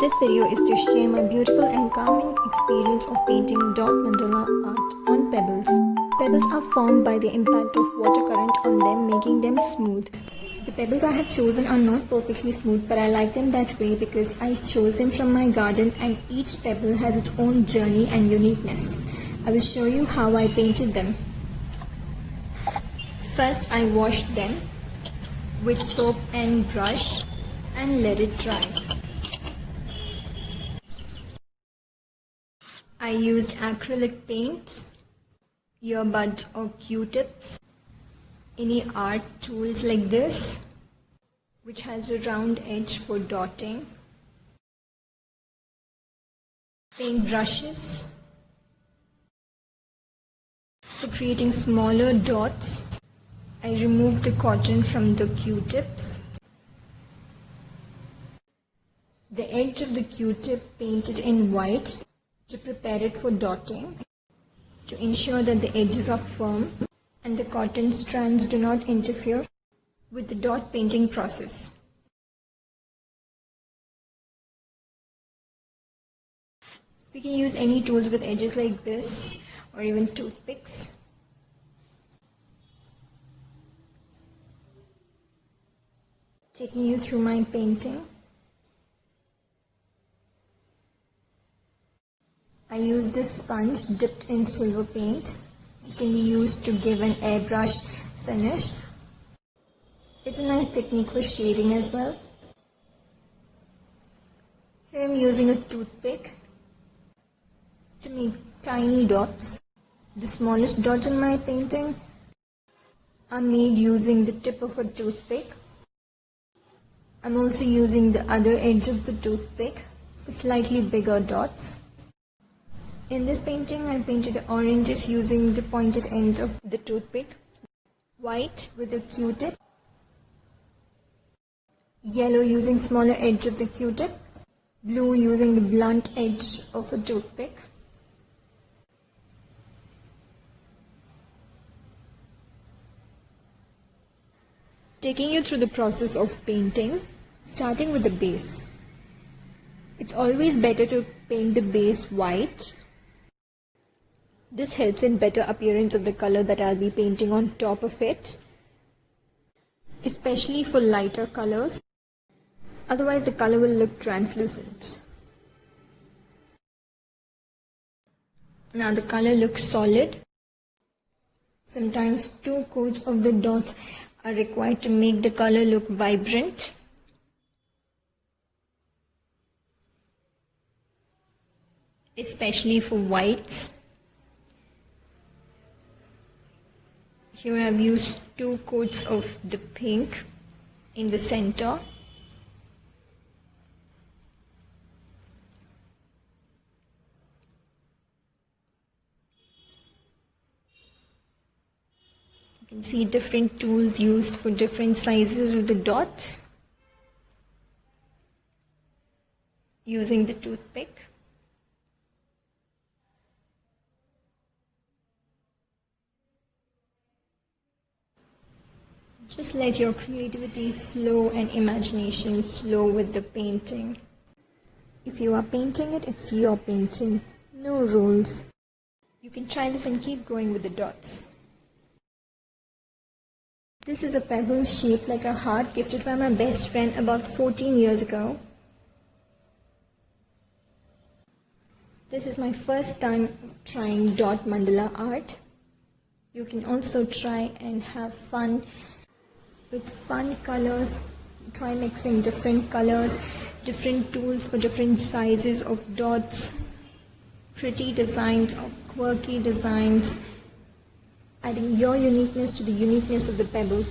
This video is to share my beautiful and calming experience of painting dot mandala art on pebbles. Pebbles are formed by the impact of water current on them, making them smooth. The pebbles I have chosen are not perfectly smooth, but I like them that way because I chose them from my garden and each pebble has its own journey and uniqueness. I will show you how I painted them. First, I washed them with soap and brush and let it dry. I used acrylic paint, earbuds or Q-tips, any art tools like this, which has a round edge for dotting, paint brushes for creating smaller dots. I removed the cotton from the Q-tips. The edge of the Q-tip painted in white to prepare it for dotting, to ensure that the edges are firm and the cotton strands do not interfere with the dot painting process. We can use any tools with edges like this or even toothpicks. Taking you through my painting. I used a sponge dipped in silver paint. This can be used to give an airbrush finish. It's a nice technique for shading as well. Here I'm using a toothpick to make tiny dots. The smallest dots in my painting are made using the tip of a toothpick. I'm also using the other edge of the toothpick for slightly bigger dots. In this painting, I painted oranges using the pointed end of the toothpick, white with a Q-tip, yellow using smaller edge of the Q-tip, blue using the blunt edge of a toothpick. Taking you through the process of painting, starting with the base. It's always better to paint the base white. This helps in better appearance of the color that I'll be painting on top of it, especially for lighter colors. Otherwise the color will look translucent. Now the color looks solid. Sometimes 2 coats of the dots are required to make the color look vibrant. Especially for whites. Here I've used 2 coats of the pink in the center. You can see different tools used for different sizes of the dots using the toothpick. Just let your creativity flow and imagination flow with the painting. If you are painting it, it's your painting. No rules. You can try this and keep going with the dots. This is a pebble shaped like a heart gifted by my best friend about 14 years ago. This is my first time trying dot mandala art. You can also try and have fun with fun colors. Try mixing different colors, different tools for different sizes of dots, pretty designs or quirky designs, adding your uniqueness to the uniqueness of the pebble.